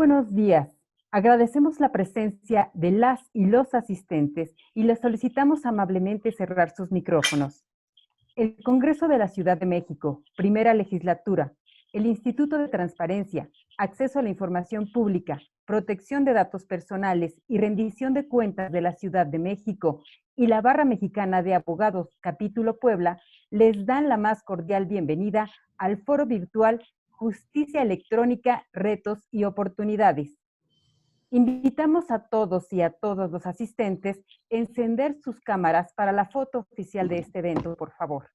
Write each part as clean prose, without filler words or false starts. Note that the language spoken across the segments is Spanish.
buenos días. Agradecemos la presencia de las y los asistentes y les solicitamos amablemente cerrar sus micrófonos. El Congreso de la Ciudad de México, Primera Legislatura, el Instituto de Transparencia, Acceso a la Información Pública, Protección de Datos Personales y Rendición de Cuentas de la Ciudad de México y la Barra Mexicana de Abogados, Capítulo Puebla, les dan la más cordial bienvenida al foro virtual Justicia Electrónica, Retos y Oportunidades. Invitamos a todos y a todos los asistentes a encender sus cámaras para la foto oficial de este evento, por favor.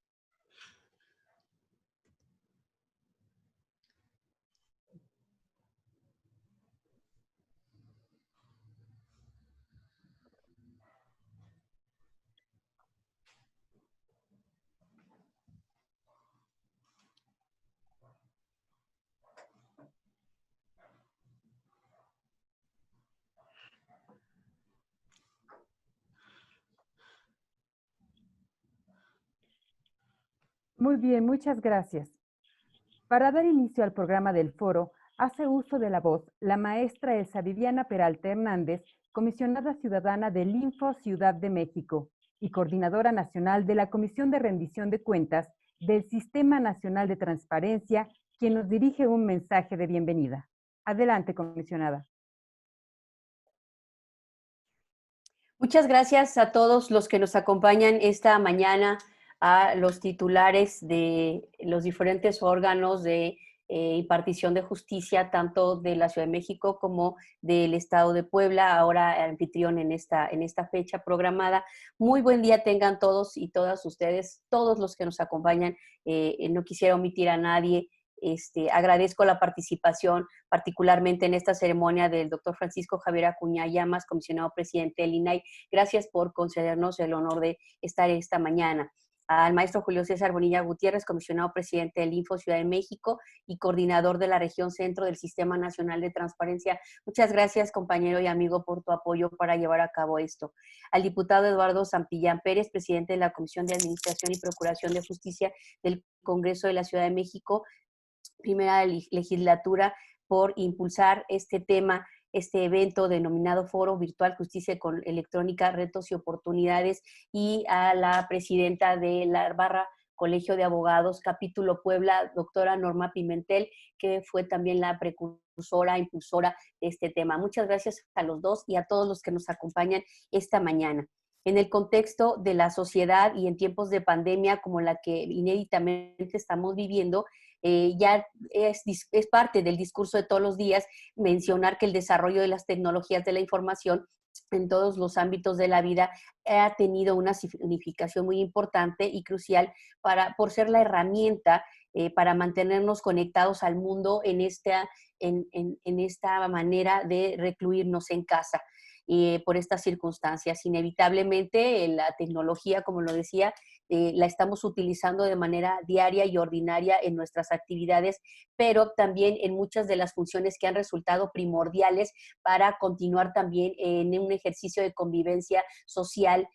Muy bien, muchas gracias. Para dar inicio al programa del foro, hace uso de la voz la maestra Elsa Viviana Peralta Hernández, comisionada ciudadana del Info Ciudad de México y coordinadora nacional de la Comisión de Rendición de Cuentas del Sistema Nacional de Transparencia, quien nos dirige un mensaje de bienvenida. Adelante, comisionada. Muchas gracias a todos los que nos acompañan esta mañana, a los titulares de los diferentes órganos de impartición de justicia, tanto de la Ciudad de México como del Estado de Puebla, ahora anfitrión en esta fecha programada. Muy buen día tengan todos y todas ustedes, todos los que nos acompañan. No quisiera omitir a nadie. Agradezco la participación, particularmente en esta ceremonia, del doctor Francisco Javier Acuña Llamas, comisionado presidente del INAI. Gracias por concedernos el honor de estar esta mañana. Al maestro Julio César Bonilla Gutiérrez, comisionado presidente del Info Ciudad de México y coordinador de la región centro del Sistema Nacional de Transparencia. Muchas gracias, compañero y amigo, por tu apoyo para llevar a cabo esto. Al diputado Eduardo Santillán Pérez, presidente de la Comisión de Administración y Procuración de Justicia del Congreso de la Ciudad de México, Primera Legislatura, por impulsar este tema, este evento denominado Foro Virtual Justicia Electrónica, Retos y Oportunidades, y a la presidenta de la Barra Colegio de Abogados, Capítulo Puebla, doctora Norma Pimentel, que fue también la precursora, impulsora de este tema. Muchas gracias a los dos y a todos los que nos acompañan esta mañana. En el contexto de la sociedad y en tiempos de pandemia como la que inéditamente estamos viviendo, ya es parte del discurso de todos los días mencionar que el desarrollo de las tecnologías de la información en todos los ámbitos de la vida ha tenido una significación muy importante y crucial por ser la herramienta para mantenernos conectados al mundo en esta manera de recluirnos en casa. Por estas circunstancias. Inevitablemente la tecnología, como lo decía, la estamos utilizando de manera diaria y ordinaria en nuestras actividades, pero también en muchas de las funciones que han resultado primordiales para continuar también en un ejercicio de convivencia social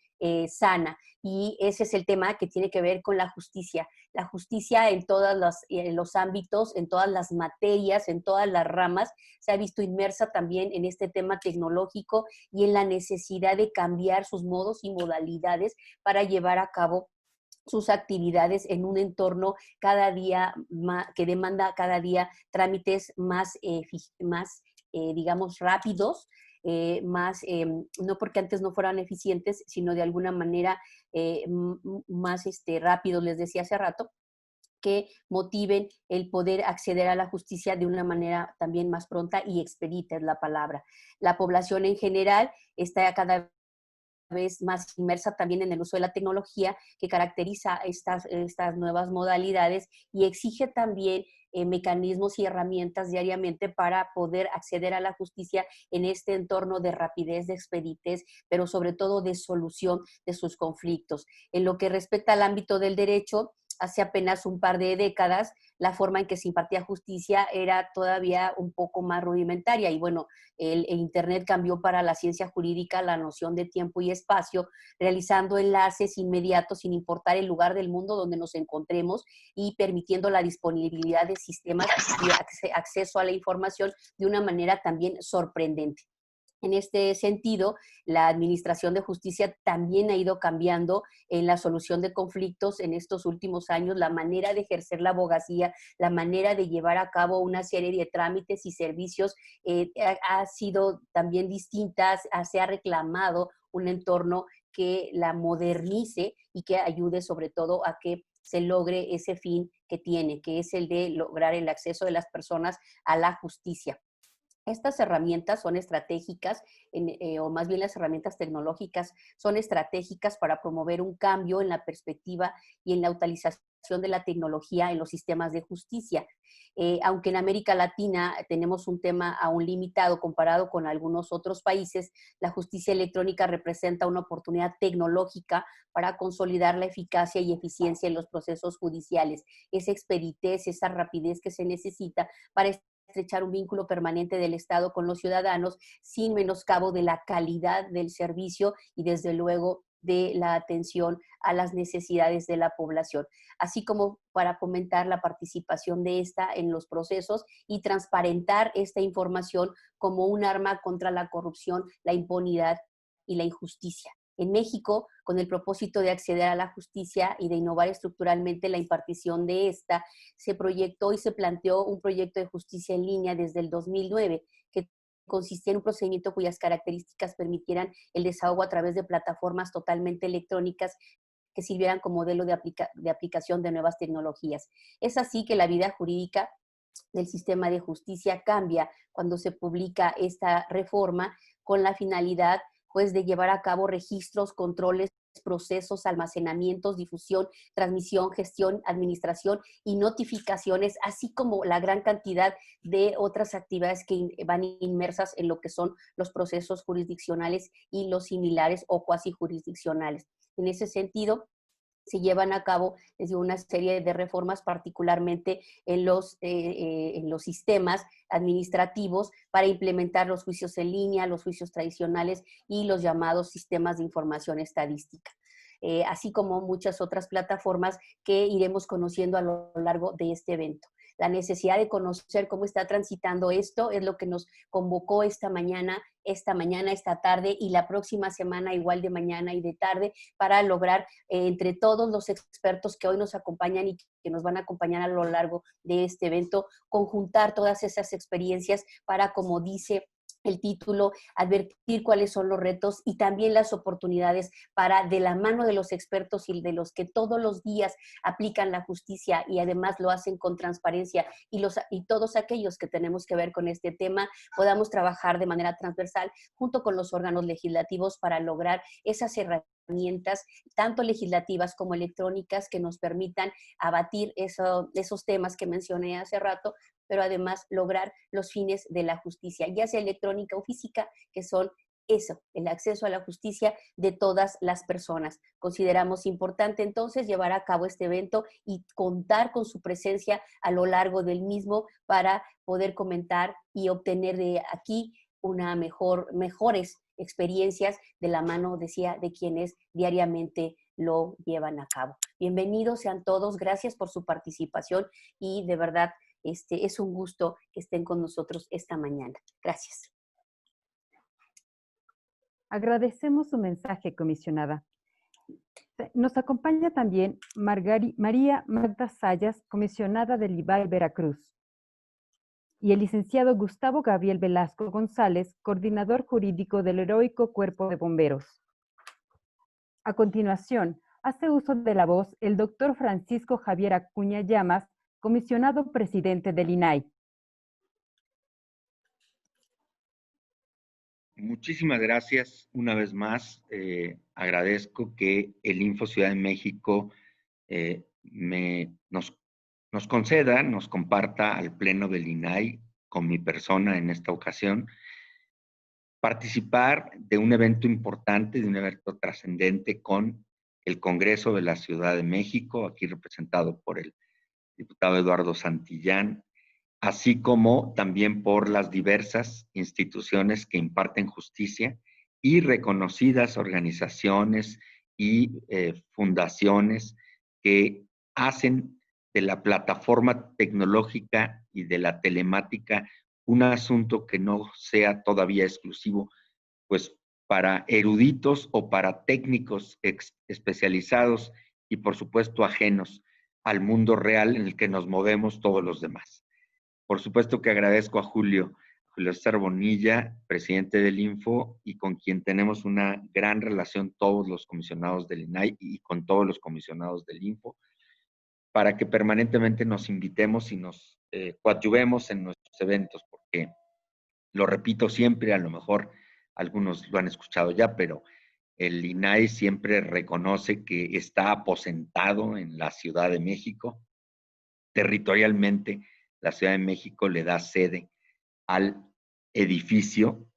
sana. Y ese es el tema que tiene que ver con la justicia. La justicia en todos los ámbitos, en todas las materias, en todas las ramas, se ha visto inmersa también en este tema tecnológico y en la necesidad de cambiar sus modos y modalidades para llevar a cabo sus actividades en un entorno cada día más, que demanda cada día trámites más, digamos, rápidos, no porque antes no fueran eficientes, sino de alguna manera más rápidos, les decía hace rato, que motiven el poder acceder a la justicia de una manera también más pronta y expedita, es la palabra. La población en general está cada vez más inmersa también en el uso de la tecnología que caracteriza estas nuevas modalidades y exige también mecanismos y herramientas diariamente para poder acceder a la justicia en este entorno de rapidez, de expeditez, pero sobre todo de solución de sus conflictos. En lo que respecta al ámbito del derecho, hace apenas un par de décadas, la forma en que se impartía justicia era todavía un poco más rudimentaria. Y bueno, el Internet cambió para la ciencia jurídica la noción de tiempo y espacio, realizando enlaces inmediatos sin importar el lugar del mundo donde nos encontremos y permitiendo la disponibilidad de sistemas y acceso a la información de una manera también sorprendente. En este sentido, la administración de justicia también ha ido cambiando en la solución de conflictos en estos últimos años, la manera de ejercer la abogacía, la manera de llevar a cabo una serie de trámites y servicios ha sido también distinta, se ha reclamado un entorno que la modernice y que ayude sobre todo a que se logre ese fin que tiene, que es el de lograr el acceso de las personas a la justicia. Estas herramientas son estratégicas, o más bien las herramientas tecnológicas son estratégicas para promover un cambio en la perspectiva y en la utilización de la tecnología en los sistemas de justicia. Aunque en América Latina tenemos un tema aún limitado comparado con algunos otros países, la justicia electrónica representa una oportunidad tecnológica para consolidar la eficacia y eficiencia en los procesos judiciales, esa expeditez, esa rapidez que se necesita para estrechar un vínculo permanente del Estado con los ciudadanos sin menoscabo de la calidad del servicio y desde luego de la atención a las necesidades de la población, así como para fomentar la participación de esta en los procesos y transparentar esta información como un arma contra la corrupción, la impunidad y la injusticia. En México, con el propósito de acceder a la justicia y de innovar estructuralmente la impartición de esta, se proyectó y se planteó un proyecto de justicia en línea desde el 2009, que consistía en un procedimiento cuyas características permitieran el desahogo a través de plataformas totalmente electrónicas que sirvieran como modelo de aplicación de nuevas tecnologías. Es así que la vida jurídica del sistema de justicia cambia cuando se publica esta reforma con la finalidad pues de llevar a cabo registros, controles, procesos, almacenamientos, difusión, transmisión, gestión, administración y notificaciones, así como la gran cantidad de otras actividades que van inmersas en lo que son los procesos jurisdiccionales y los similares o cuasi jurisdiccionales. En ese sentido, se llevan a cabo desde una serie de reformas, particularmente en los sistemas administrativos para implementar los juicios en línea, los juicios tradicionales y los llamados sistemas de información estadística. Así como muchas otras plataformas que iremos conociendo a lo largo de este evento. La necesidad de conocer cómo está transitando esto es lo que nos convocó esta mañana, esta tarde y la próxima semana igual de mañana y de tarde para lograr entre todos los expertos que hoy nos acompañan y que nos van a acompañar a lo largo de este evento, conjuntar todas esas experiencias para, como dice el título, advertir cuáles son los retos y también las oportunidades para, de la mano de los expertos y de los que todos los días aplican la justicia y además lo hacen con transparencia y todos aquellos que tenemos que ver con este tema, podamos trabajar de manera transversal junto con los órganos legislativos para lograr esas herramientas, tanto legislativas como electrónicas, que nos permitan abatir esos temas que mencioné hace rato, pero además lograr los fines de la justicia, ya sea electrónica o física, que son eso, el acceso a la justicia de todas las personas. Consideramos importante entonces llevar a cabo este evento y contar con su presencia a lo largo del mismo para poder comentar y obtener de aquí mejores experiencias de la mano, decía, de quienes diariamente lo llevan a cabo. Bienvenidos sean todos, gracias por su participación y de verdad es un gusto que estén con nosotros esta mañana. Gracias. Agradecemos su mensaje, comisionada. Nos acompaña también María Magda Sayas, comisionada del IBAI Veracruz, y el licenciado Gustavo Gabriel Velasco González, coordinador jurídico del Heroico Cuerpo de Bomberos. A continuación, hace uso de la voz el doctor Francisco Javier Acuña Llamas, comisionado presidente del INAI. Muchísimas gracias una vez más. Agradezco que el Info Ciudad de México nos conceda, nos comparta al Pleno del INAI con mi persona en esta ocasión, participar de un evento importante, de un evento trascendente con el Congreso de la Ciudad de México, aquí representado por el diputado Eduardo Santillán, así como también por las diversas instituciones que imparten justicia y reconocidas organizaciones y fundaciones que hacen de la plataforma tecnológica y de la telemática un asunto que no sea todavía exclusivo, pues para eruditos o para técnicos especializados y por supuesto ajenos al mundo real en el que nos movemos todos los demás. Por supuesto que agradezco a Julio César Bonilla, presidente del Info, y con quien tenemos una gran relación todos los comisionados del INAI y con todos los comisionados del Info, para que permanentemente nos invitemos y nos coadyuvemos en nuestros eventos, porque lo repito siempre, a lo mejor algunos lo han escuchado ya, pero el INAI siempre reconoce que está aposentado en la Ciudad de México. Territorialmente, la Ciudad de México le da sede al edificio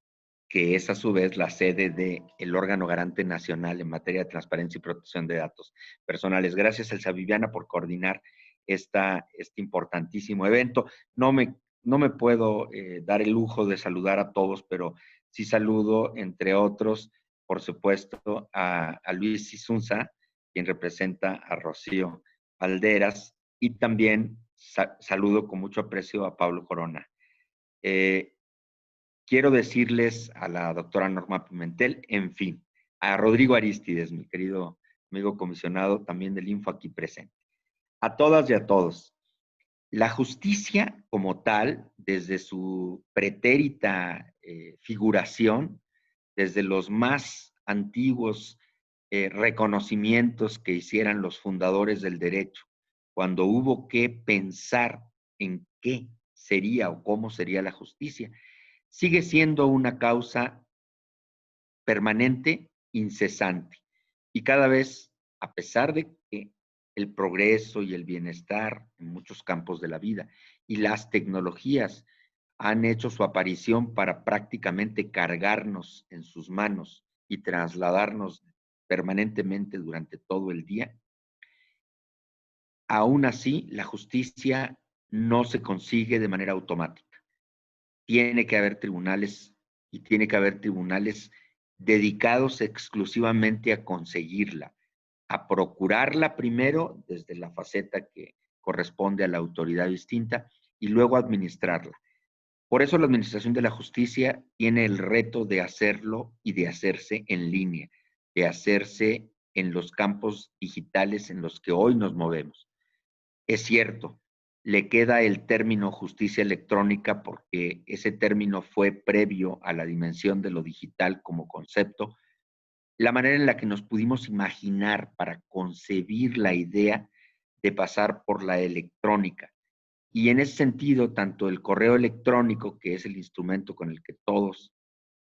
que es a su vez la sede del órgano garante nacional en materia de transparencia y protección de datos personales. Gracias, Elsa Viviana, por coordinar este importantísimo evento. No me puedo dar el lujo de saludar a todos, pero sí saludo, entre otros, por supuesto, a Luis Isunza, quien representa a Rocío Valderas, y también saludo con mucho aprecio a Pablo Corona. Quiero decirles a la doctora Norma Pimentel, en fin, a Rodrigo Arístides, mi querido amigo comisionado también del Info aquí presente. A todas y a todos, la justicia como tal, desde su pretérita figuración, desde los más antiguos reconocimientos que hicieran los fundadores del derecho, cuando hubo que pensar en qué sería o cómo sería la justicia, sigue siendo una causa permanente, incesante. Y cada vez, a pesar de que el progreso y el bienestar en muchos campos de la vida y las tecnologías han hecho su aparición para prácticamente cargarnos en sus manos y trasladarnos permanentemente durante todo el día, aún así la justicia no se consigue de manera automática. Tiene que haber tribunales y tiene que haber tribunales dedicados exclusivamente a conseguirla, a procurarla primero desde la faceta que corresponde a la autoridad distinta y luego administrarla. Por eso la Administración de la Justicia tiene el reto de hacerlo y de hacerse en línea, de hacerse en los campos digitales en los que hoy nos movemos. Es cierto, le queda el término justicia electrónica porque ese término fue previo a la dimensión de lo digital como concepto, la manera en la que nos pudimos imaginar para concebir la idea de pasar por la electrónica. Y en ese sentido, tanto el correo electrónico, que es el instrumento con el que todos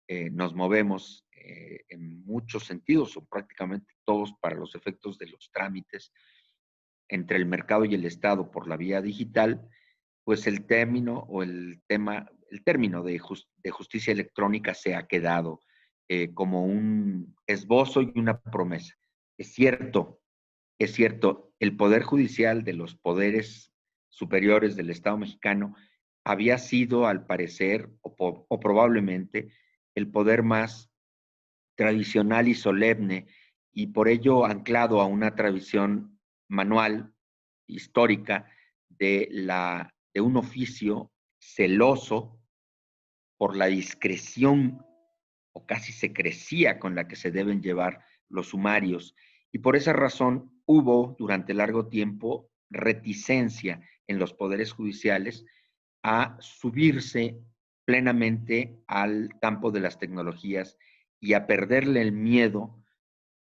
nos movemos en muchos sentidos, o prácticamente todos para los efectos de los trámites entre el mercado y el Estado por la vía digital, pues el término o el término de justicia electrónica se ha quedado como un esbozo y una promesa. Es cierto, el Poder Judicial de los poderes superiores del Estado mexicano había sido, al parecer, o probablemente, el poder más tradicional y solemne, y por ello anclado a una tradición manual, histórica, de un oficio celoso por la discreción o casi secrecía con la que se deben llevar los sumarios. Y por esa razón hubo durante largo tiempo reticencia en los poderes judiciales a subirse plenamente al campo de las tecnologías y a perderle el miedo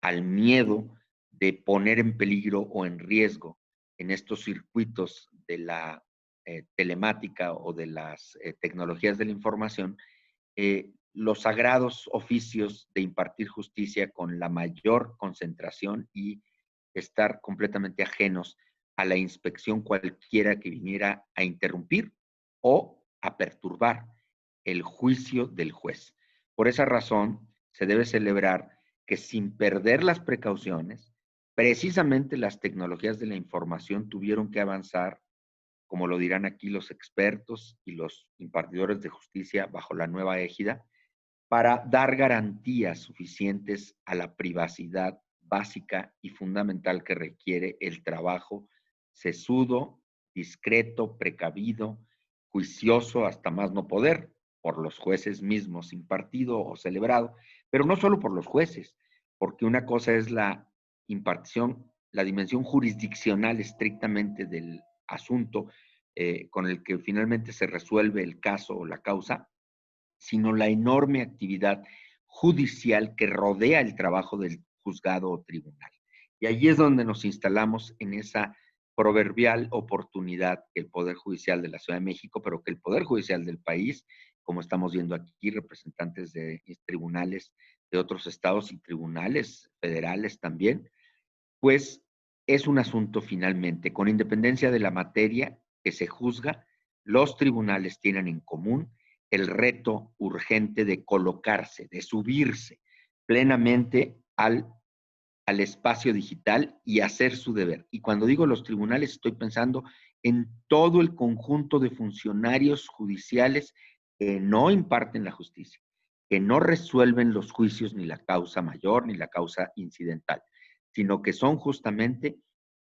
al miedo de poner en peligro o en riesgo en estos circuitos de la telemática o de las tecnologías de la información, los sagrados oficios de impartir justicia con la mayor concentración y estar completamente ajenos a la inspección cualquiera que viniera a interrumpir o a perturbar el juicio del juez. Por esa razón, se debe celebrar que sin perder las precauciones, precisamente las tecnologías de la información tuvieron que avanzar, como lo dirán aquí los expertos y los impartidores de justicia bajo la nueva égida, para dar garantías suficientes a la privacidad básica y fundamental que requiere el trabajo sesudo, discreto, precavido, juicioso hasta más no poder por los jueces mismos impartido o celebrado, pero no solo por los jueces, porque una cosa es la impartición, la dimensión jurisdiccional estrictamente del asunto con el que finalmente se resuelve el caso o la causa, sino la enorme actividad judicial que rodea el trabajo del juzgado o tribunal. Y allí es donde nos instalamos en esa proverbial oportunidad que el Poder Judicial de la Ciudad de México, pero que el Poder Judicial del país, como estamos viendo aquí, representantes de tribunales de otros estados y tribunales federales también, pues es un asunto finalmente, con independencia de la materia que se juzga, los tribunales tienen en común el reto urgente de colocarse, de subirse plenamente al espacio digital y hacer su deber. Y cuando digo los tribunales, estoy pensando en todo el conjunto de funcionarios judiciales que no imparten la justicia, que no resuelven los juicios ni la causa mayor ni la causa incidental, sino que son justamente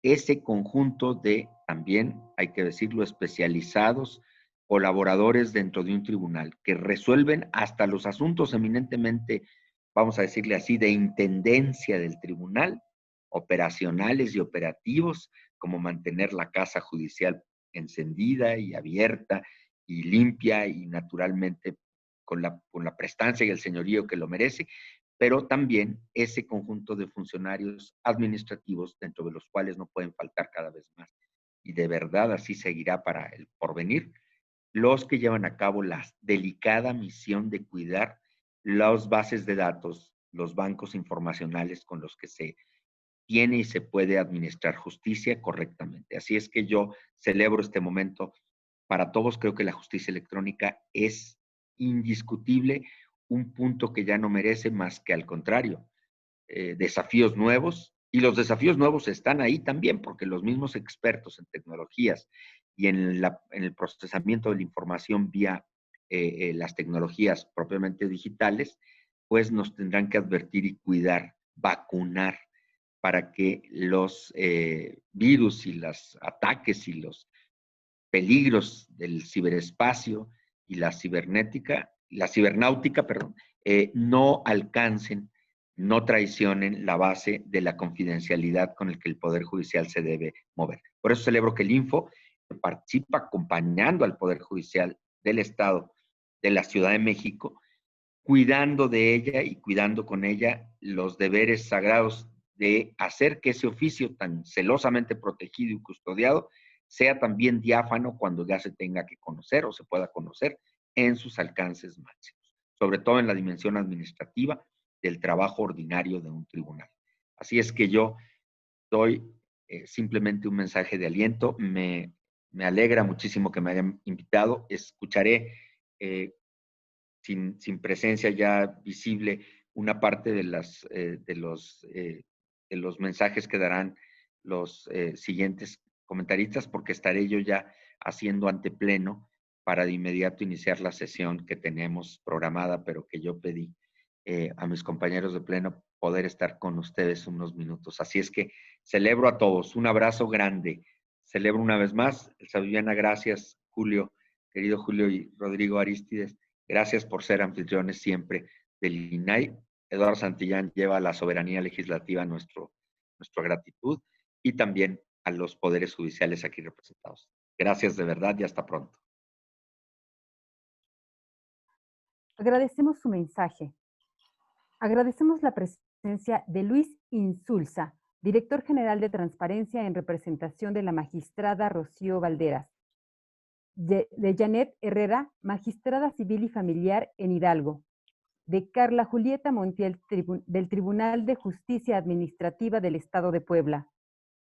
ese conjunto de, también hay que decirlo, especializados, colaboradores dentro de un tribunal, que resuelven hasta los asuntos eminentemente, vamos a decirle así, de intendencia del tribunal, operacionales y operativos, como mantener la casa judicial encendida y abierta y limpia y naturalmente con la prestancia y el señorío que lo merece, pero también ese conjunto de funcionarios administrativos dentro de los cuales no pueden faltar cada vez más. Y de verdad así seguirá para el porvenir, los que llevan a cabo la delicada misión de cuidar las bases de datos, los bancos informacionales con los que se tiene y se puede administrar justicia correctamente. Así es que yo celebro este momento. Para todos creo que la justicia electrónica es indiscutible un punto que ya no merece más que al contrario, desafíos nuevos, y los desafíos nuevos están ahí también, porque los mismos expertos en tecnologías y en el procesamiento de la información vía las tecnologías propiamente digitales, pues nos tendrán que advertir y cuidar, vacunar, para que los virus y los ataques y los peligros del ciberespacio y la cibernáutica, perdón, no alcancen, no traicionen la base de la confidencialidad con el que el Poder Judicial se debe mover. Por eso celebro que el Info participa acompañando al Poder Judicial del Estado de la Ciudad de México, cuidando de ella y cuidando con ella los deberes sagrados de hacer que ese oficio tan celosamente protegido y custodiado sea también diáfano cuando ya se tenga que conocer o se pueda conocer en sus alcances máximos, sobre todo en la dimensión administrativa del trabajo ordinario de un tribunal. Así es que yo doy simplemente un mensaje de aliento. Me alegra muchísimo que me hayan invitado. Escucharé sin presencia ya visible una parte de los mensajes que darán los siguientes comentaristas, porque estaré yo ya haciendo antepleno para de inmediato iniciar la sesión que tenemos programada, pero que yo pedí a mis compañeros de pleno poder estar con ustedes unos minutos. Así es que celebro a todos, un abrazo grande. Celebro una vez más. Elsa Viviana, gracias, Julio, querido Julio y Rodrigo Arístides. Gracias por ser anfitriones siempre del INAI. Eduardo Santillán lleva la soberanía legislativa a nuestra gratitud y también a los poderes judiciales aquí representados. Gracias de verdad y hasta pronto. Agradecemos su mensaje. Agradecemos la presencia de Luis Insulza, director general de Transparencia en representación de la magistrada Rocío Valderas, de Janet Herrera, magistrada civil y familiar en Hidalgo, de Carla Julieta Montiel del Tribunal de Justicia Administrativa del Estado de Puebla,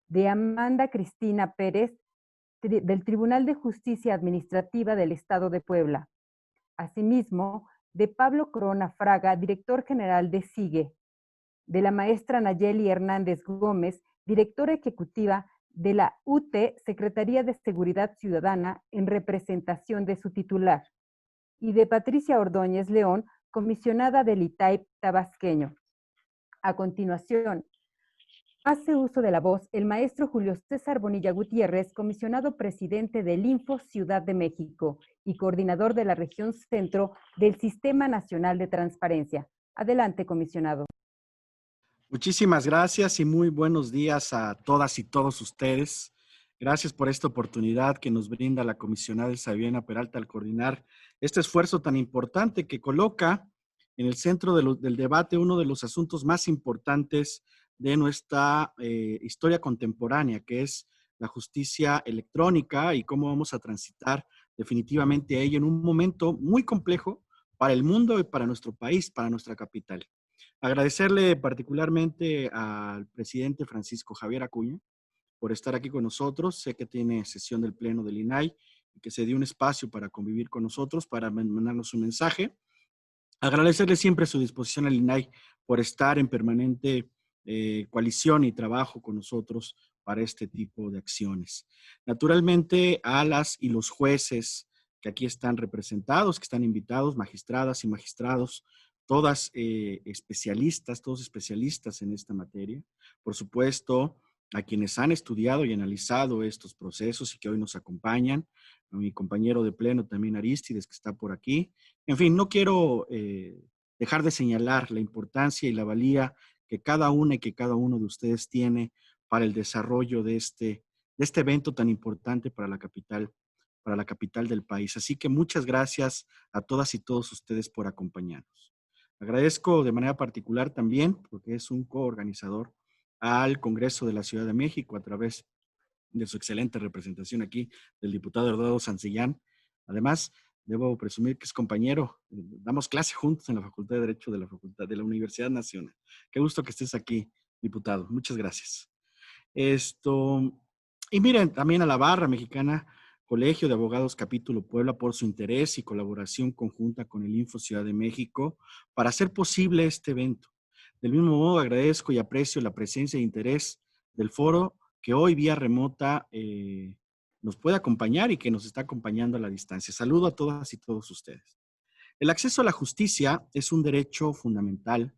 de Amanda Cristina Pérez del Tribunal de Justicia Administrativa del Estado de Puebla. Asimismo, de Pablo Corona Fraga, director general de SIGE, de la maestra Nayeli Hernández Gómez, directora ejecutiva de la UT, Secretaría de Seguridad Ciudadana, en representación de su titular, y de Patricia Ordóñez León, comisionada del ITAIP tabasqueño. A continuación, hace uso de la voz el maestro Julio César Bonilla Gutiérrez, comisionado presidente del Info Ciudad de México y coordinador de la región centro del Sistema Nacional de Transparencia. Adelante, comisionado. Muchísimas gracias y muy buenos días a todas y todos ustedes. Gracias por esta oportunidad que nos brinda la comisionada Elsa Peralta al coordinar este esfuerzo tan importante que coloca en el centro del debate uno de los asuntos más importantes de nuestra historia contemporánea, que es la justicia electrónica y cómo vamos a transitar definitivamente a ella en un momento muy complejo para el mundo y para nuestro país, para nuestra capital. Agradecerle particularmente al presidente Francisco Javier Acuña por estar aquí con nosotros. Sé que tiene sesión del Pleno del INAI y que se dio un espacio para convivir con nosotros, para mandarnos un mensaje. Agradecerle siempre su disposición al INAI por estar en permanente coalición y trabajo con nosotros para este tipo de acciones. Naturalmente, a las y los jueces que aquí están representados, que están invitados, magistradas y magistrados, todas especialistas, todos especialistas en esta materia. Por supuesto, a quienes han estudiado y analizado estos procesos y que hoy nos acompañan, a mi compañero de pleno también Arístides, que está por aquí. En fin, no quiero dejar de señalar la importancia y la valía que cada una y que cada uno de ustedes tiene para el desarrollo de este evento tan importante para la capital del país. Así que muchas gracias a todas y todos ustedes por acompañarnos. Agradezco de manera particular también, porque es un coorganizador, al Congreso de la Ciudad de México a través de su excelente representación aquí del diputado Eduardo Sansillán. Además, debo presumir que es compañero, damos clase juntos en la Facultad de Derecho de la Universidad Nacional. Qué gusto que estés aquí, diputado. Muchas gracias. Y miren, también a la Barra Mexicana, Colegio de Abogados Capítulo Puebla, por su interés y colaboración conjunta con el Info Ciudad de México para hacer posible este evento. Del mismo modo, agradezco y aprecio la presencia e interés del foro que hoy vía remota nos puede acompañar y que nos está acompañando a la distancia. Saludo a todas y todos ustedes. El acceso a la justicia es un derecho fundamental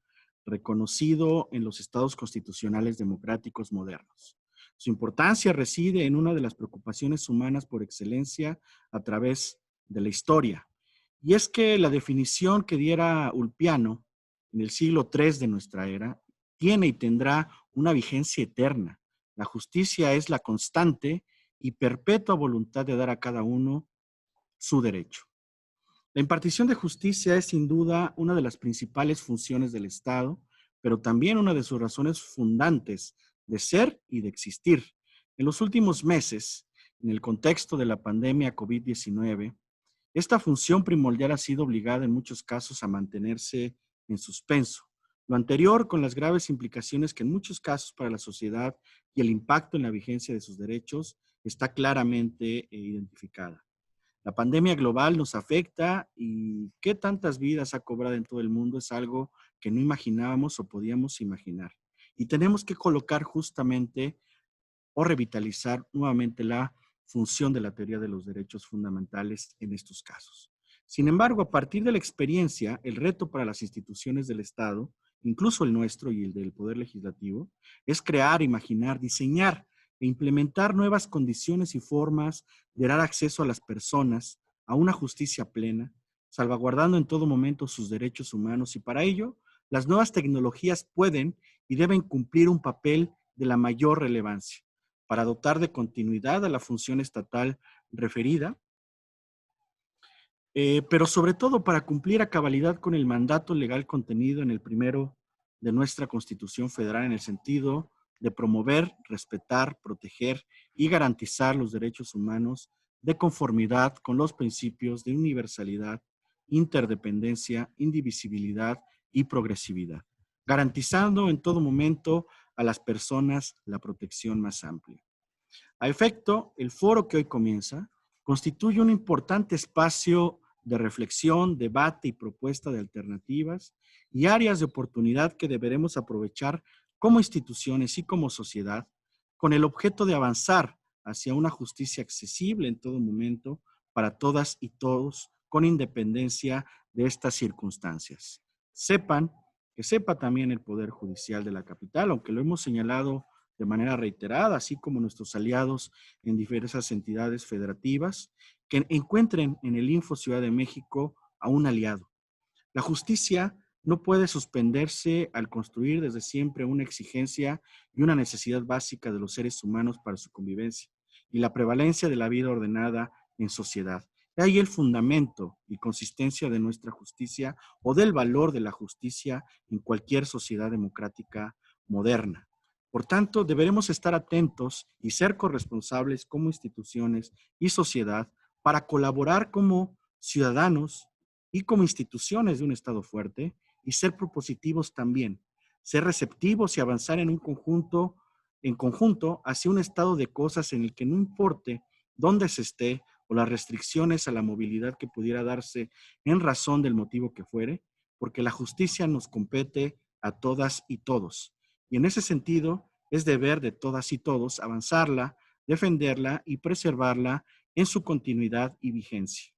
reconocido en los estados constitucionales democráticos modernos. Su importancia reside en una de las preocupaciones humanas por excelencia a través de la historia. Y es que la definición que diera Ulpiano en el siglo III de nuestra era tiene y tendrá una vigencia eterna. La justicia es la constante y perpetua voluntad de dar a cada uno su derecho. La impartición de justicia es sin duda una de las principales funciones del Estado, pero también una de sus razones fundantes de ser y de existir. En los últimos meses, en el contexto de la pandemia COVID-19, esta función primordial ha sido obligada en muchos casos a mantenerse en suspenso. Lo anterior con las graves implicaciones que en muchos casos para la sociedad y el impacto en la vigencia de sus derechos está claramente identificada. La pandemia global nos afecta y qué tantas vidas ha cobrado en todo el mundo es algo que no imaginábamos o podíamos imaginar. Y tenemos que colocar justamente o revitalizar nuevamente la función de la teoría de los derechos fundamentales en estos casos. Sin embargo, a partir de la experiencia, el reto para las instituciones del Estado, incluso el nuestro y el del Poder Legislativo, es crear, imaginar, diseñar e implementar nuevas condiciones y formas de dar acceso a las personas a una justicia plena, salvaguardando en todo momento sus derechos humanos, y para ello, las nuevas tecnologías pueden y deben cumplir un papel de la mayor relevancia para dotar de continuidad a la función estatal referida, pero sobre todo para cumplir a cabalidad con el mandato legal contenido en el primero de nuestra Constitución Federal, en el sentido de promover, respetar, proteger y garantizar los derechos humanos de conformidad con los principios de universalidad, interdependencia, indivisibilidad y progresividad, garantizando en todo momento a las personas la protección más amplia. A efecto, el foro que hoy comienza constituye un importante espacio de reflexión, debate y propuesta de alternativas y áreas de oportunidad que deberemos aprovechar como instituciones y como sociedad con el objeto de avanzar hacia una justicia accesible en todo momento para todas y todos con independencia de estas circunstancias. Que sepa también el Poder Judicial de la capital, aunque lo hemos señalado de manera reiterada, así como nuestros aliados en diversas entidades federativas, que encuentren en el Info Ciudad de México a un aliado. La justicia no puede suspenderse al construir desde siempre una exigencia y una necesidad básica de los seres humanos para su convivencia y la prevalencia de la vida ordenada en sociedad. De ahí el fundamento y consistencia de nuestra justicia o del valor de la justicia en cualquier sociedad democrática moderna. Por tanto, deberemos estar atentos y ser corresponsables como instituciones y sociedad para colaborar como ciudadanos y como instituciones de un Estado fuerte y ser propositivos también, ser receptivos y avanzar en conjunto hacia un estado de cosas en el que no importe dónde se esté o las restricciones a la movilidad que pudiera darse en razón del motivo que fuere, porque la justicia nos compete a todas y todos. Y en ese sentido, es deber de todas y todos avanzarla, defenderla y preservarla en su continuidad y vigencia.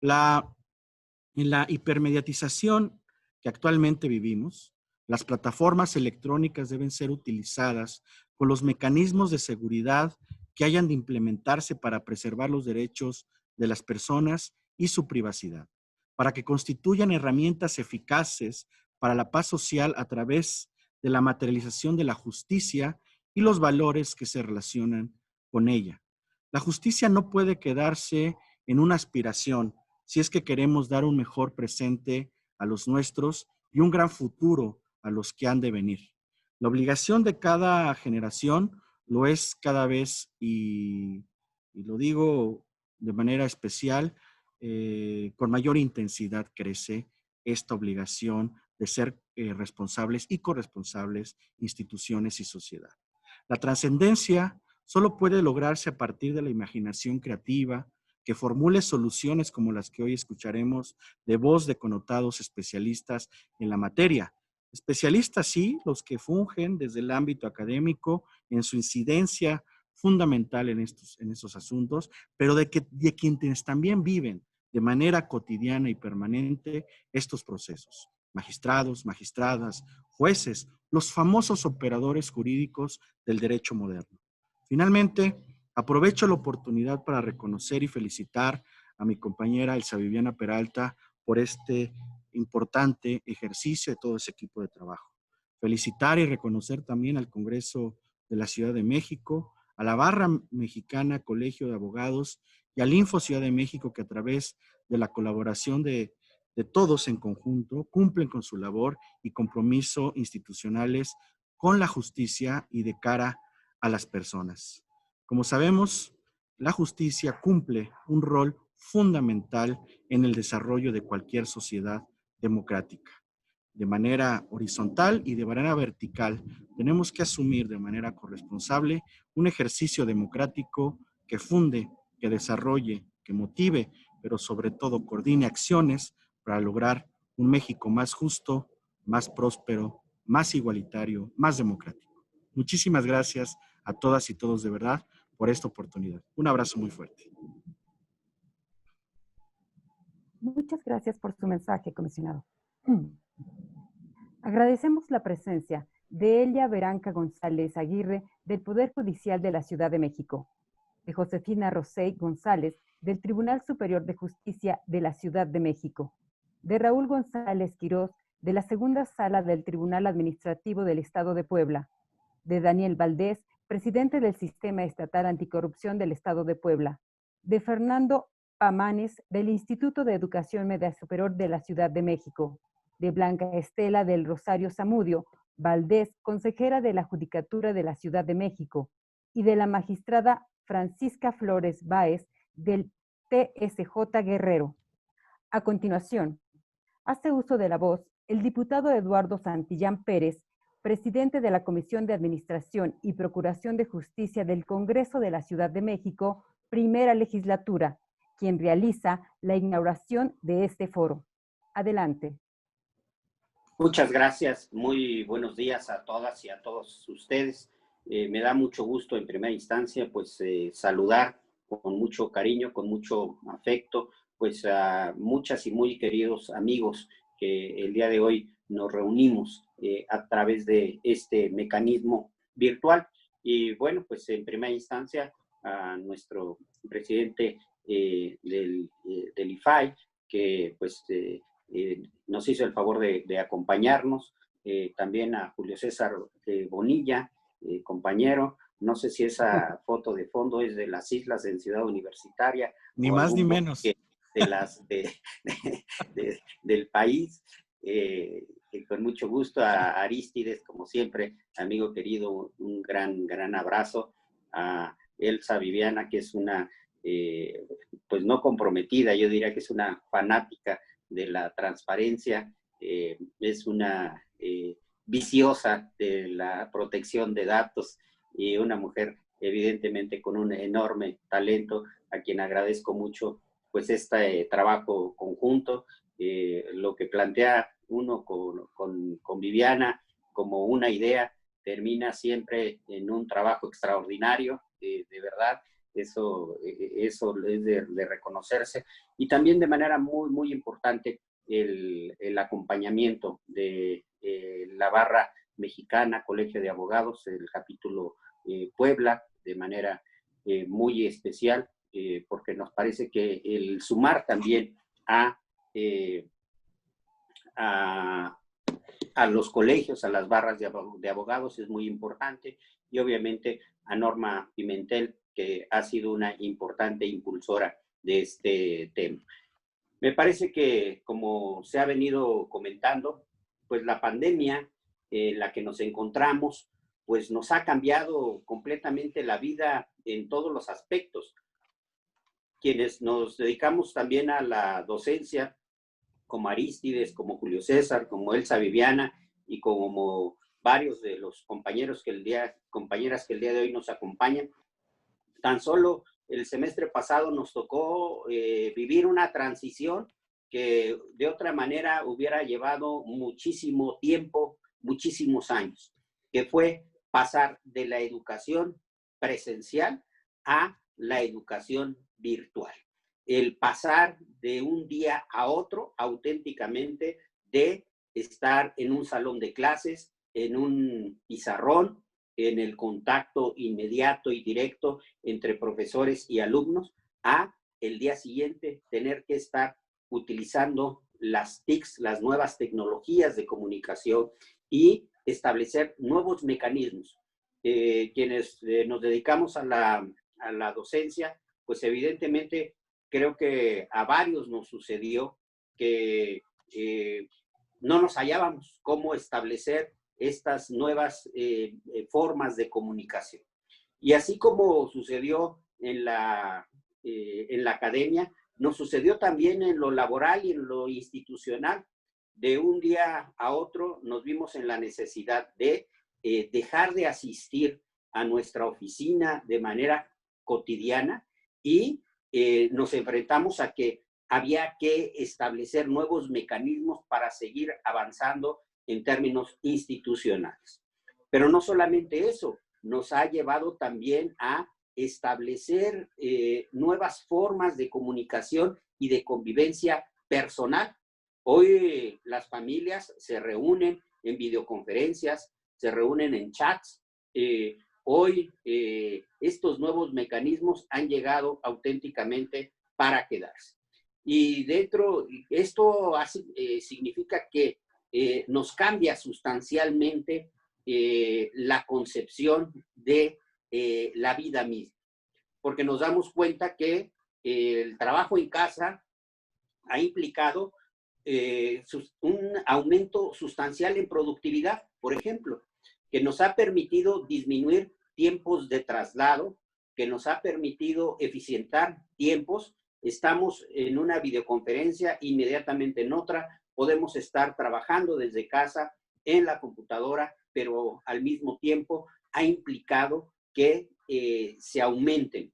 En la hipermediatización que actualmente vivimos, las plataformas electrónicas deben ser utilizadas con los mecanismos de seguridad que hayan de implementarse para preservar los derechos de las personas y su privacidad, para que constituyan herramientas eficaces para la paz social a través de la materialización de la justicia y los valores que se relacionan con ella. La justicia no puede quedarse en una aspiración si es que queremos dar un mejor presente a los nuestros y un gran futuro a los que han de venir. La obligación de cada generación lo es cada vez, y lo digo de manera especial, con mayor intensidad crece esta obligación de ser responsables y corresponsables instituciones y sociedad. La trascendencia solo puede lograrse a partir de la imaginación creativa, que formule soluciones como las que hoy escucharemos de voz de connotados especialistas en la materia. Especialistas, sí, los que fungen desde el ámbito académico en su incidencia fundamental en estos asuntos, pero de quienes también viven de manera cotidiana y permanente estos procesos. Magistrados, magistradas, jueces, los famosos operadores jurídicos del derecho moderno. Finalmente, aprovecho la oportunidad para reconocer y felicitar a mi compañera Elsa Viviana Peralta por este importante ejercicio de todo ese equipo de trabajo. Felicitar y reconocer también al Congreso de la Ciudad de México, a la Barra Mexicana Colegio de Abogados y al Info Ciudad de México, que a través de la colaboración de todos en conjunto cumplen con su labor y compromiso institucionales con la justicia y de cara a las personas. Como sabemos, la justicia cumple un rol fundamental en el desarrollo de cualquier sociedad democrática. De manera horizontal y de manera vertical, tenemos que asumir de manera corresponsable un ejercicio democrático que funde, que desarrolle, que motive, pero sobre todo coordine acciones para lograr un México más justo, más próspero, más igualitario, más democrático. Muchísimas gracias a todas y todos de verdad por esta oportunidad. Un abrazo muy fuerte. Muchas gracias por su mensaje, comisionado. Agradecemos la presencia de Elia Veranca González Aguirre, del Poder Judicial de la Ciudad de México, de Josefina Rosey González, del Tribunal Superior de Justicia de la Ciudad de México, de Raúl González Quirós, de la Segunda Sala del Tribunal Administrativo del Estado de Puebla, de Daniel Valdés, presidente del Sistema Estatal Anticorrupción del Estado de Puebla, de Fernando Pamanes, del Instituto de Educación Media Superior de la Ciudad de México, de Blanca Estela del Rosario Zamudio Valdés, consejera de la Judicatura de la Ciudad de México, y de la magistrada Francisca Flores Báez del TSJ Guerrero. A continuación, hace uso de la voz el diputado Eduardo Santillán Pérez, presidente de la Comisión de Administración y Procuración de Justicia del Congreso de la Ciudad de México, Primera Legislatura, quien realiza la inauguración de este foro. Adelante. Muchas gracias. Muy buenos días a todas y a todos ustedes. Me da mucho gusto en primera instancia pues saludar con mucho cariño, con mucho afecto, pues a muchas y muy queridos amigos que el día de hoy nos reunimos a través de este mecanismo virtual. Y bueno, pues en primera instancia a nuestro presidente del IFAI, que pues nos hizo el favor de acompañarnos, también a Julio César Bonilla, compañero. No sé si esa foto de fondo es de las islas en Ciudad Universitaria. Ni más ni menos. Del país. Con mucho gusto a Arístides, como siempre, amigo querido, un gran abrazo. A Elsa Viviana, que es una, pues no comprometida, yo diría que es una fanática de la transparencia, es una viciosa de la protección de datos y una mujer evidentemente con un enorme talento, a quien agradezco mucho pues este trabajo conjunto. Lo que plantea uno con Viviana como una idea termina siempre en un trabajo extraordinario, de verdad. Eso es de reconocerse. Y también de manera muy importante el acompañamiento de la barra mexicana, Colegio de Abogados, el capítulo Puebla, de manera muy especial, porque nos parece que el sumar también a los colegios, a las barras de abogados es muy importante, y obviamente a Norma Pimentel, que ha sido una importante impulsora de este tema. Me parece que, como se ha venido comentando, pues la pandemia en la que nos encontramos, pues nos ha cambiado completamente la vida en todos los aspectos. Quienes nos dedicamos también a la docencia, como Arístides, como Julio César, como Elsa Viviana y como varios de los compañeros compañeras que el día de hoy nos acompañan. Tan solo el semestre pasado nos tocó vivir una transición que de otra manera hubiera llevado muchísimo tiempo, muchísimos años, que fue pasar de la educación presencial a la educación virtual. El pasar de un día a otro auténticamente de estar en un salón de clases, en un pizarrón, en el contacto inmediato y directo entre profesores y alumnos, a el día siguiente tener que estar utilizando las TICs, las nuevas tecnologías de comunicación, y establecer nuevos mecanismos. Quienes nos dedicamos a la docencia, pues evidentemente creo que a varios nos sucedió que no nos hallábamos cómo establecer estas nuevas formas de comunicación. Y así como sucedió en la academia, nos sucedió también en lo laboral y en lo institucional. De un día a otro nos vimos en la necesidad de dejar de asistir a nuestra oficina de manera cotidiana, y nos enfrentamos a que había que establecer nuevos mecanismos para seguir avanzando en términos institucionales. Pero no solamente eso, nos ha llevado también a establecer nuevas formas de comunicación y de convivencia personal. Hoy las familias se reúnen en videoconferencias, se reúnen en chats. Hoy estos nuevos mecanismos han llegado auténticamente para quedarse. Y esto significa que nos cambia sustancialmente la concepción de la vida misma, porque nos damos cuenta que el trabajo en casa ha implicado un aumento sustancial en productividad, por ejemplo, que nos ha permitido disminuir tiempos de traslado, que nos ha permitido eficientar tiempos. Estamos en una videoconferencia, inmediatamente en otra, podemos estar trabajando desde casa en la computadora, pero al mismo tiempo ha implicado que se aumenten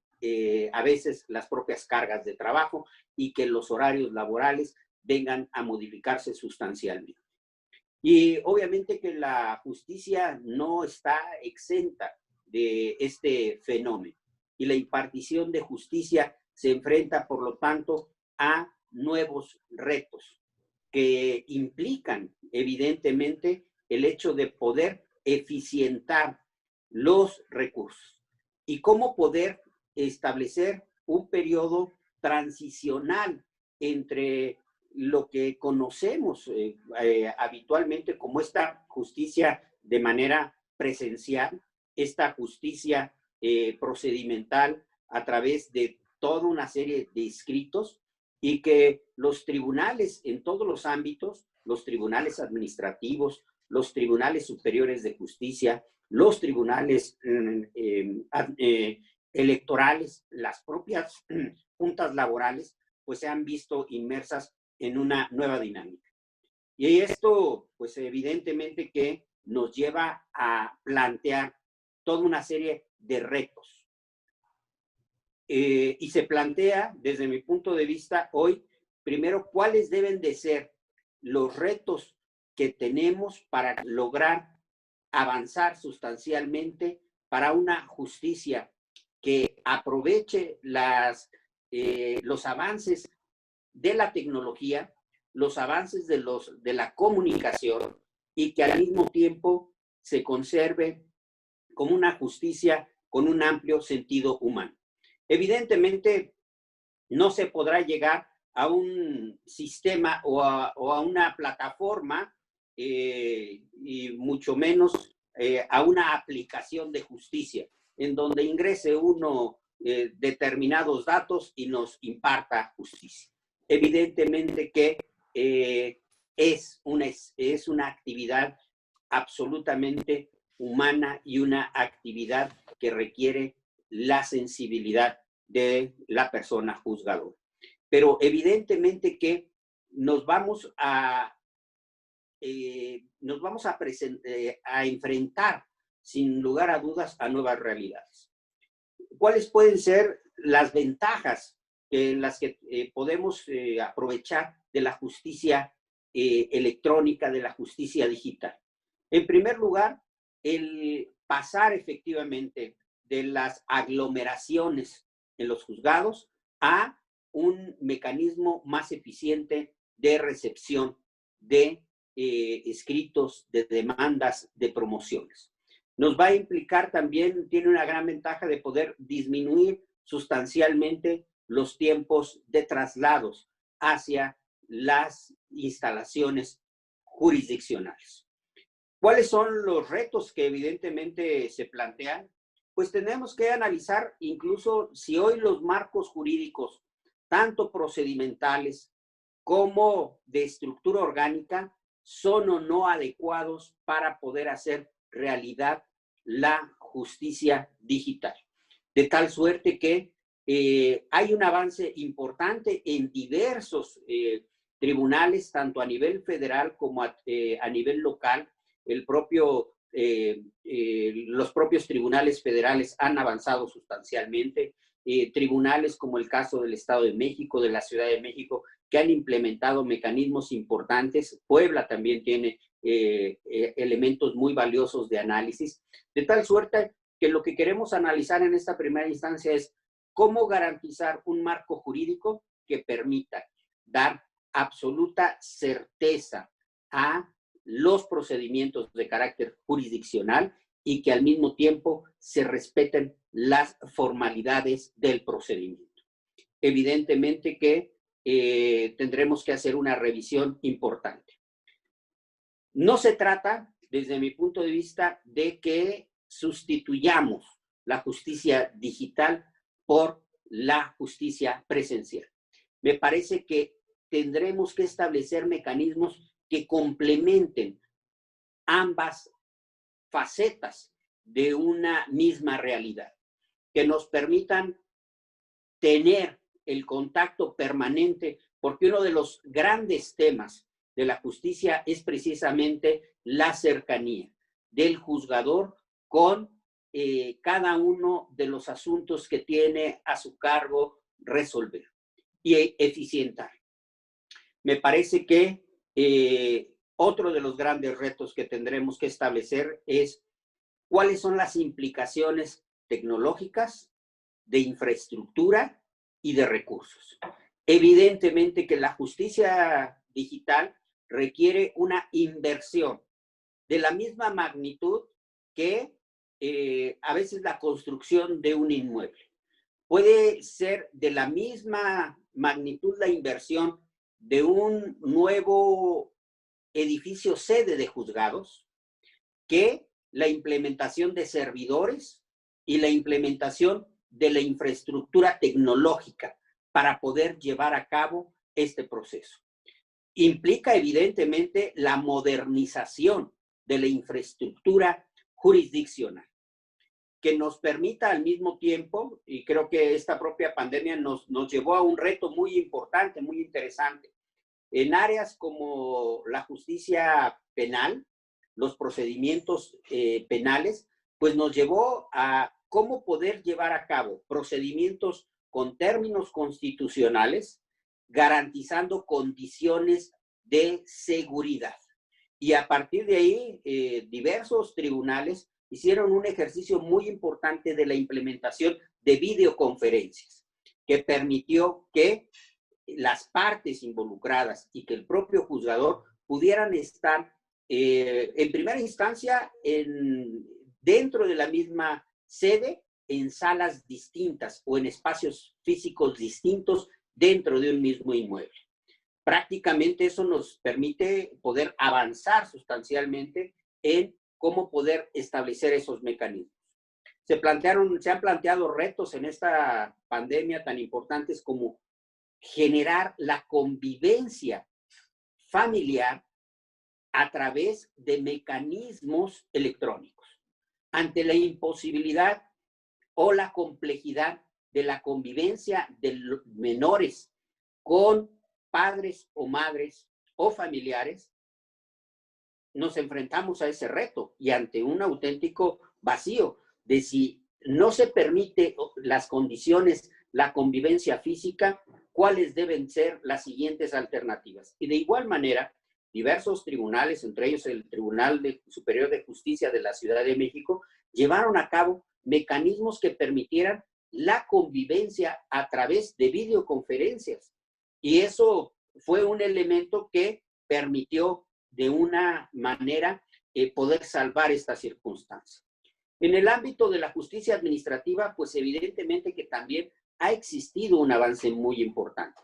a veces las propias cargas de trabajo y que los horarios laborales vengan a modificarse sustancialmente. Y obviamente que la justicia no está exenta de este fenómeno y la impartición de justicia se enfrenta, por lo tanto, a nuevos retos que implican, evidentemente, el hecho de poder eficientar los recursos y cómo poder establecer un periodo transicional entre lo que conocemos habitualmente como esta justicia de manera presencial, esta justicia procedimental a través de toda una serie de escritos, y que los tribunales en todos los ámbitos, los tribunales administrativos, los tribunales superiores de justicia, los tribunales electorales, las propias juntas laborales, pues se han visto inmersas en una nueva dinámica. Y esto, pues evidentemente que nos lleva a plantear toda una serie de retos. Y se plantea, desde mi punto de vista hoy, primero, cuáles deben de ser los retos que tenemos para lograr avanzar sustancialmente para una justicia que aproveche los avances de la tecnología, los avances de la comunicación, y que al mismo tiempo se conserve como una justicia con un amplio sentido humano. Evidentemente, no se podrá llegar a un sistema o a una plataforma y mucho menos a una aplicación de justicia en donde ingrese uno determinados datos y nos imparta justicia. Evidentemente que es una actividad absolutamente humana y una actividad que requiere la sensibilidad de la persona juzgadora. Pero evidentemente que nos vamos a enfrentar sin lugar a dudas a nuevas realidades. ¿Cuáles pueden ser las ventajas en las que podemos aprovechar de la justicia electrónica, de la justicia digital? En primer lugar, el pasar efectivamente de las aglomeraciones en los juzgados a un mecanismo más eficiente de recepción de escritos, de demandas, de promociones. Nos va a implicar también, tiene una gran ventaja de poder disminuir sustancialmente los tiempos de traslados hacia las instalaciones jurisdiccionales. ¿Cuáles son los retos que evidentemente se plantean? Pues tenemos que analizar incluso si hoy los marcos jurídicos, tanto procedimentales como de estructura orgánica, son o no adecuados para poder hacer realidad la justicia digital. De tal suerte que hay un avance importante en diversos tribunales, tanto a nivel federal como a nivel local. Los propios tribunales federales han avanzado sustancialmente. Tribunales como el caso del Estado de México, de la Ciudad de México, que han implementado mecanismos importantes. Puebla también tiene elementos muy valiosos de análisis, de tal suerte que lo que queremos analizar en esta primera instancia es cómo garantizar un marco jurídico que permita dar absoluta certeza a los procedimientos de carácter jurisdiccional y que al mismo tiempo se respeten las formalidades del procedimiento. Evidentemente que tendremos que hacer una revisión importante. No se trata, desde mi punto de vista, de que sustituyamos la justicia digital por la justicia presencial. Me parece que tendremos que establecer mecanismos que complementen ambas facetas de una misma realidad, que nos permitan tener el contacto permanente, porque uno de los grandes temas de la justicia es precisamente la cercanía del juzgador con cada uno de los asuntos que tiene a su cargo resolver y eficientar. Me parece que otro de los grandes retos que tendremos que establecer es cuáles son las implicaciones tecnológicas, de infraestructura y de recursos. Evidentemente que la justicia digital requiere una inversión de la misma magnitud que a veces la construcción de un inmueble. Puede ser de la misma magnitud la inversión de un nuevo edificio sede de juzgados que la implementación de servidores y la implementación de la infraestructura tecnológica para poder llevar a cabo este proceso. Implica evidentemente la modernización de la infraestructura jurisdiccional, que nos permita al mismo tiempo, y creo que esta propia pandemia nos llevó a un reto muy importante, muy interesante, en áreas como la justicia penal, los procedimientos penales, pues nos llevó a cómo poder llevar a cabo procedimientos con términos constitucionales, garantizando condiciones de seguridad. Y a partir de ahí, diversos tribunales hicieron un ejercicio muy importante de la implementación de videoconferencias, que permitió que las partes involucradas y que el propio juzgador pudieran estar en primera instancia dentro de la misma sede, en salas distintas o en espacios físicos distintos dentro de un mismo inmueble. Prácticamente eso nos permite poder avanzar sustancialmente en cómo poder establecer esos mecanismos. Se han planteado retos en esta pandemia tan importantes como generar la convivencia familiar a través de mecanismos electrónicos. Ante la imposibilidad o la complejidad de la convivencia de los menores con padres o madres o familiares, nos enfrentamos a ese reto y ante un auténtico vacío de si no se permite las condiciones, la convivencia física, cuáles deben ser las siguientes alternativas. Y de igual manera, diversos tribunales, entre ellos el Tribunal Superior de Justicia de la Ciudad de México, llevaron a cabo mecanismos que permitieran la convivencia a través de videoconferencias. Y eso fue un elemento que permitió de una manera poder salvar esta circunstancia. En el ámbito de la justicia administrativa, pues evidentemente que también ha existido un avance muy importante.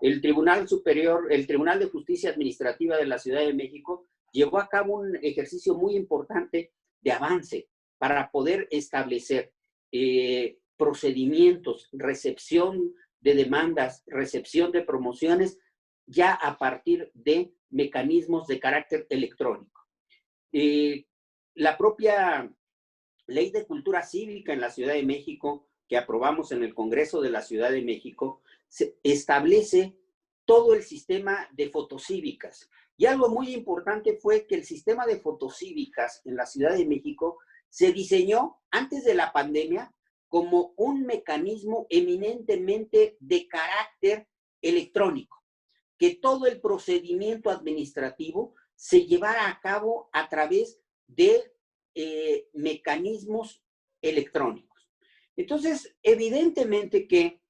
El Tribunal de Justicia Administrativa de la Ciudad de México llevó a cabo un ejercicio muy importante de avance para poder establecer procedimientos, recepción de demandas, recepción de promociones, ya a partir de mecanismos de carácter electrónico. La propia Ley de Cultura Cívica en la Ciudad de México, que aprobamos en el Congreso de la Ciudad de México, establece todo el sistema de fotocívicas. Y algo muy importante fue que el sistema de fotocívicas en la Ciudad de México se diseñó antes de la pandemia como un mecanismo eminentemente de carácter electrónico, que todo el procedimiento administrativo se llevara a cabo a través de mecanismos electrónicos. Entonces, evidentemente que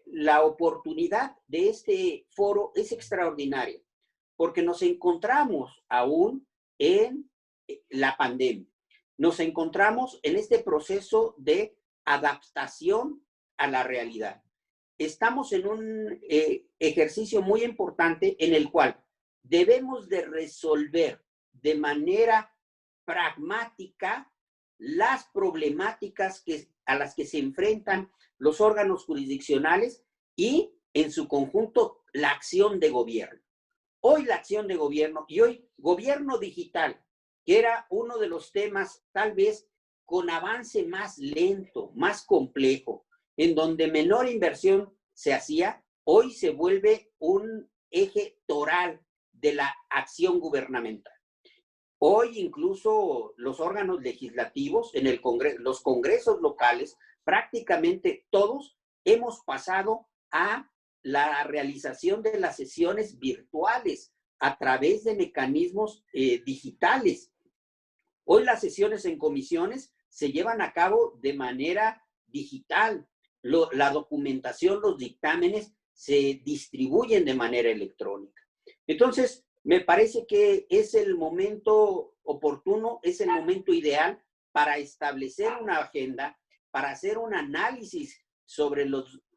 la oportunidad de este foro es extraordinaria, porque nos encontramos aún en la pandemia. Nos encontramos en este proceso de adaptación a la realidad. Estamos en un ejercicio muy importante en el cual debemos de resolver de manera pragmática las problemáticas a las que se enfrentan los órganos jurisdiccionales y, en su conjunto, la acción de gobierno. Hoy la acción de gobierno y hoy gobierno digital, que era uno de los temas tal vez con avance más lento, más complejo, en donde menor inversión se hacía, hoy se vuelve un eje toral de la acción gubernamental. Hoy incluso los órganos legislativos, en los congresos locales, prácticamente todos hemos pasado a la realización de las sesiones virtuales a través de mecanismos digitales. Hoy las sesiones en comisiones se llevan a cabo de manera digital. La documentación, los dictámenes se distribuyen de manera electrónica. Entonces, me parece que es el momento oportuno, es el momento ideal para establecer una agenda, para hacer un análisis sobre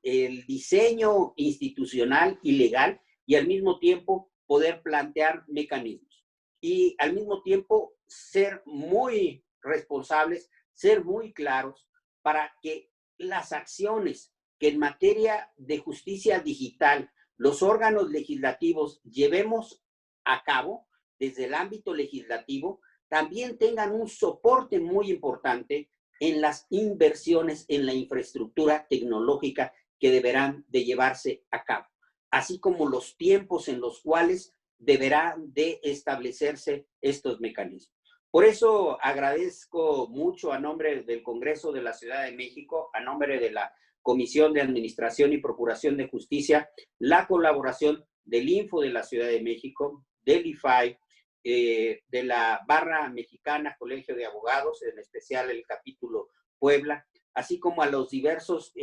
el diseño institucional y legal y al mismo tiempo poder plantear mecanismos. Y al mismo tiempo ser muy responsables, ser muy claros para que las acciones que en materia de justicia digital los órganos legislativos llevemos a cabo desde el ámbito legislativo también tengan un soporte muy importante en las inversiones en la infraestructura tecnológica que deberán de llevarse a cabo, así como los tiempos en los cuales deberán de establecerse estos mecanismos. Por eso agradezco mucho a nombre del Congreso de la Ciudad de México, a nombre de la Comisión de Administración y Procuración de Justicia, la colaboración del Info de la Ciudad de México, del IFAI, de la Barra Mexicana Colegio de Abogados, en especial el capítulo Puebla, así como a los diversos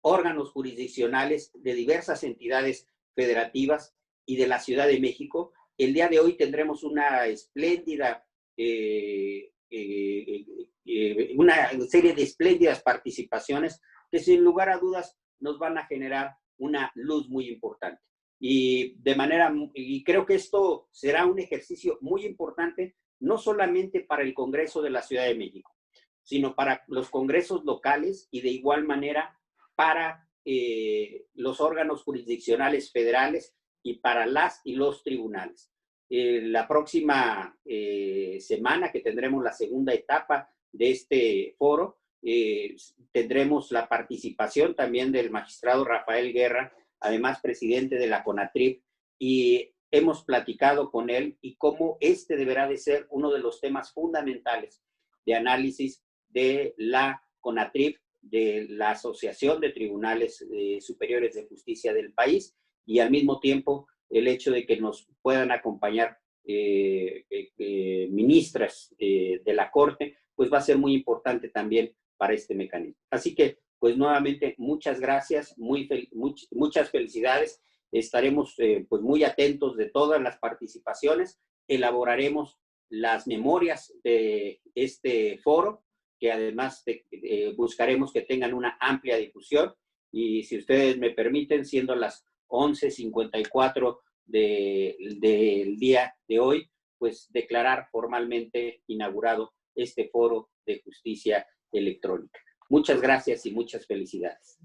órganos jurisdiccionales de diversas entidades federativas y de la Ciudad de México. El día de hoy tendremos una espléndida, una serie de espléndidas participaciones que sin lugar a dudas nos van a generar una luz muy importante. Y creo que esto será un ejercicio muy importante, no solamente para el Congreso de la Ciudad de México, sino para los congresos locales y de igual manera para los órganos jurisdiccionales federales y para las y los tribunales. La próxima semana que tendremos la segunda etapa de este foro, tendremos la participación también del magistrado Rafael Guerra, además presidente de la CONATRIP, y hemos platicado con él y cómo este deberá de ser uno de los temas fundamentales de análisis de la CONATRIP, de la Asociación de Tribunales Superiores de Justicia del país, y al mismo tiempo el hecho de que nos puedan acompañar ministras de la Corte, pues va a ser muy importante también para este mecanismo. Así que, pues nuevamente, muchas gracias, muchas felicidades. Estaremos pues muy atentos de todas las participaciones. Elaboraremos las memorias de este foro, que además buscaremos que tengan una amplia difusión. Y si ustedes me permiten, siendo las 11:54 del día de hoy, pues declarar formalmente inaugurado este foro de justicia electrónica. Muchas gracias y muchas felicidades.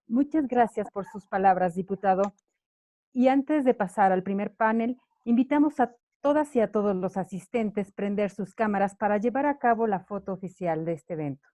Muchas gracias por sus palabras, diputado. Y antes de pasar al primer panel, invitamos a todas y a todos los asistentes a prender sus cámaras para llevar a cabo la foto oficial de este evento.